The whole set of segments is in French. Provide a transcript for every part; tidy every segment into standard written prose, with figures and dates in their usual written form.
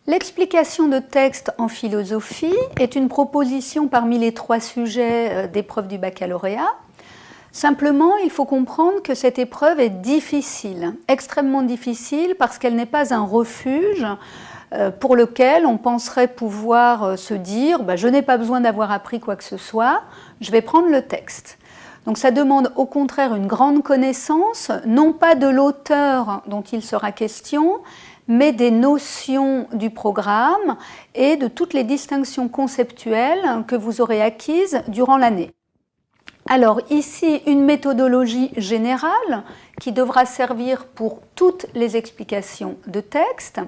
L'explication de texte en philosophie est une proposition parmi les 3 sujets d'épreuve du baccalauréat. Simplement, il faut comprendre que cette épreuve est difficile, extrêmement difficile, parce qu'elle n'est pas un refuge pour lequel on penserait pouvoir se dire « je n'ai pas besoin d'avoir appris quoi que ce soit, je vais prendre le texte ». Donc ça demande au contraire une grande connaissance, non pas de l'auteur dont il sera question, mais des notions du programme et de toutes les distinctions conceptuelles que vous aurez acquises durant l'année. Alors ici, une méthodologie générale qui devra servir pour toutes les explications de texte.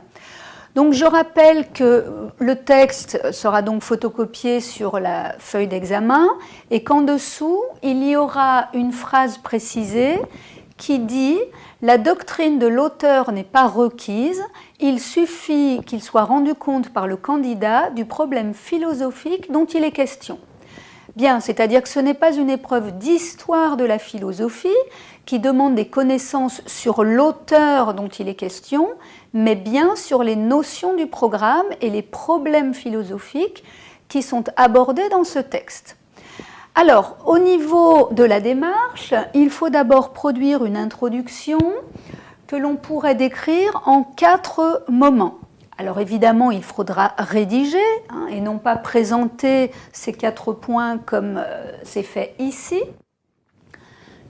Donc je rappelle que le texte sera donc photocopié sur la feuille d'examen et qu'en dessous, il y aura une phrase précisée qui dit « La doctrine de l'auteur n'est pas requise, il suffit qu'il soit rendu compte par le candidat du problème philosophique dont il est question ». Bien, c'est-à-dire que ce n'est pas une épreuve d'histoire de la philosophie qui demande des connaissances sur l'auteur dont il est question, mais bien sur les notions du programme et les problèmes philosophiques qui sont abordés dans ce texte. Alors, au niveau de la démarche, il faut d'abord produire une introduction que l'on pourrait décrire en 4 moments. Alors évidemment, il faudra rédiger et non pas présenter ces 4 points comme c'est fait ici.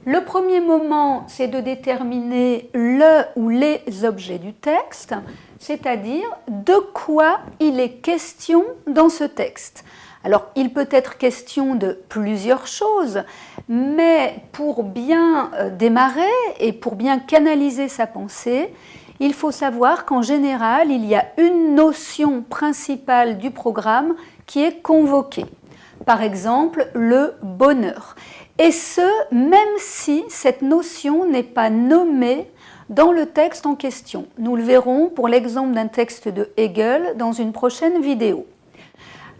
Le premier moment, c'est de déterminer le ou les objets du texte, c'est-à-dire de quoi il est question dans ce texte. Alors, il peut être question de plusieurs choses, mais pour bien démarrer et pour bien canaliser sa pensée, il faut savoir qu'en général, il y a une notion principale du programme qui est convoquée. Par exemple, le bonheur. Et ce, même si cette notion n'est pas nommée dans le texte en question. Nous le verrons pour l'exemple d'un texte de Hegel dans une prochaine vidéo.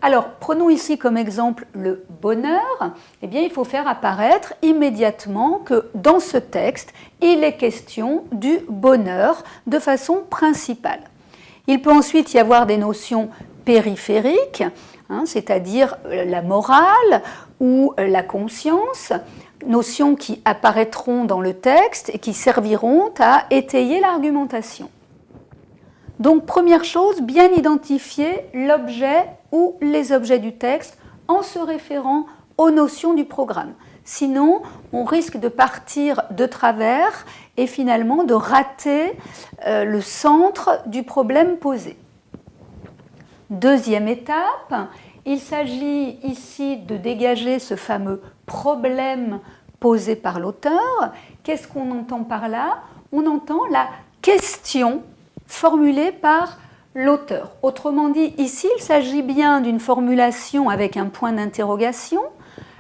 Alors, prenons ici comme exemple le bonheur. Eh bien, il faut faire apparaître immédiatement que dans ce texte, il est question du bonheur de façon principale. Il peut ensuite y avoir des notions périphériques, c'est-à-dire la morale ou la conscience, notions qui apparaîtront dans le texte et qui serviront à étayer l'argumentation. Donc, première chose, bien identifier l'objet ou les objets du texte en se référant aux notions du programme. Sinon, on risque de partir de travers et finalement de rater le centre du problème posé. Deuxième étape, il s'agit ici de dégager ce fameux problème posé par l'auteur. Qu'est-ce qu'on entend par là? On entend la question formulée par l'auteur. Autrement dit, ici, il s'agit bien d'une formulation avec un point d'interrogation.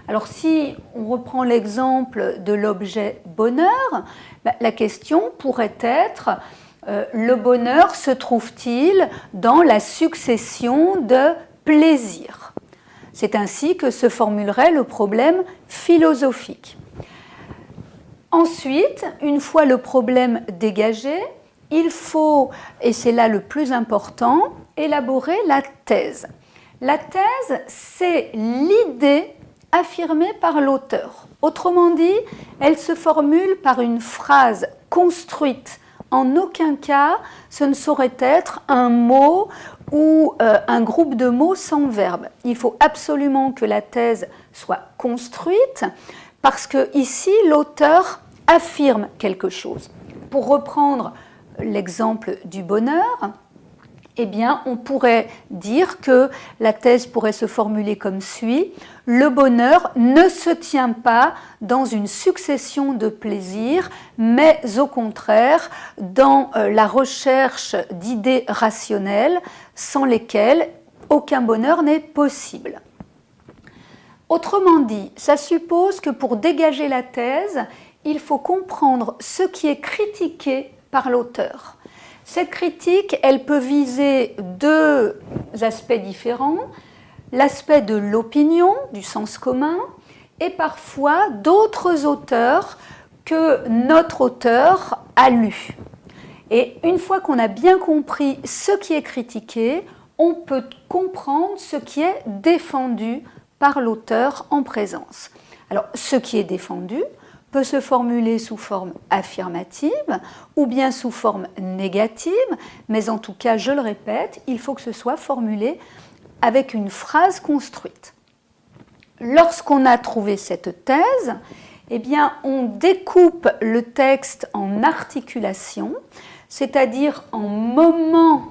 Alors, si on reprend l'exemple de l'objet bonheur, la question pourrait être le bonheur se trouve-t-il dans la succession de plaisirs? C'est ainsi que se formulerait le problème philosophique. Ensuite, une fois le problème dégagé, il faut, et c'est là le plus important, élaborer la thèse. La thèse, c'est l'idée affirmée par l'auteur. Autrement dit, elle se formule par une phrase construite. En aucun cas, ce ne saurait être un mot ou un groupe de mots sans verbe. Il faut absolument que la thèse soit construite parce que ici, l'auteur affirme quelque chose. Pour reprendre l'exemple du bonheur, eh bien, on pourrait dire que la thèse pourrait se formuler comme suit. Le bonheur ne se tient pas dans une succession de plaisirs, mais au contraire dans la recherche d'idées rationnelles sans lesquelles aucun bonheur n'est possible. Autrement dit, ça suppose que pour dégager la thèse, il faut comprendre ce qui est critiqué par l'auteur. Cette critique, elle peut viser 2 aspects différents, l'aspect de l'opinion, du sens commun, et parfois d'autres auteurs que notre auteur a lus. Et une fois qu'on a bien compris ce qui est critiqué, on peut comprendre ce qui est défendu par l'auteur en présence. Alors, ce qui est défendu peut se formuler sous forme affirmative ou bien sous forme négative, mais en tout cas, je le répète, il faut que ce soit formulé avec une phrase construite. Lorsqu'on a trouvé cette thèse, eh bien, on découpe le texte en articulations, c'est-à-dire en mouvement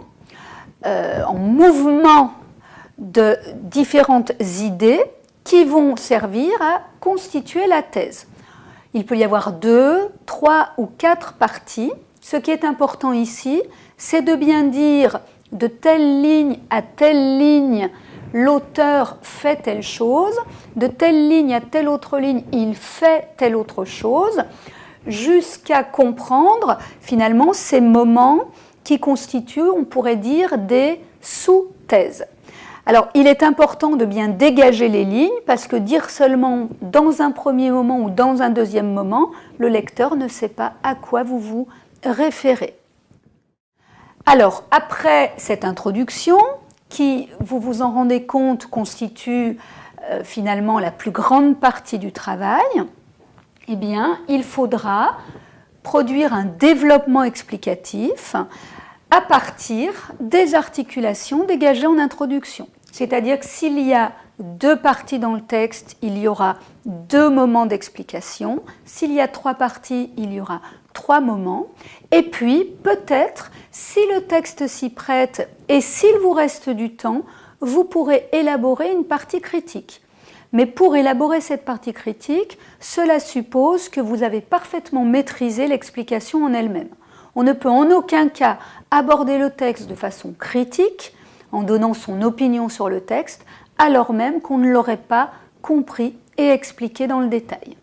de différentes idées qui vont servir à constituer la thèse. Il peut y avoir 2, 3 ou 4 parties. Ce qui est important ici, c'est de bien dire de telle ligne à telle ligne, l'auteur fait telle chose, de telle ligne à telle autre ligne, il fait telle autre chose, jusqu'à comprendre finalement ces moments qui constituent, on pourrait dire, des sous-thèses. Alors, il est important de bien dégager les lignes parce que dire seulement dans un premier moment ou dans un deuxième moment, le lecteur ne sait pas à quoi vous vous référez. Alors, après cette introduction, qui, vous vous en rendez compte, constitue finalement la plus grande partie du travail, eh bien, il faudra produire un développement explicatif à partir des articulations dégagées en introduction. C'est-à-dire que s'il y a 2 parties dans le texte, il y aura 2 moments d'explication. S'il y a 3 parties, il y aura 3 moments. Et puis, peut-être, si le texte s'y prête et s'il vous reste du temps, vous pourrez élaborer une partie critique. Mais pour élaborer cette partie critique, cela suppose que vous avez parfaitement maîtrisé l'explication en elle-même. On ne peut en aucun cas aborder le texte de façon critique, en donnant son opinion sur le texte, alors même qu'on ne l'aurait pas compris et expliqué dans le détail.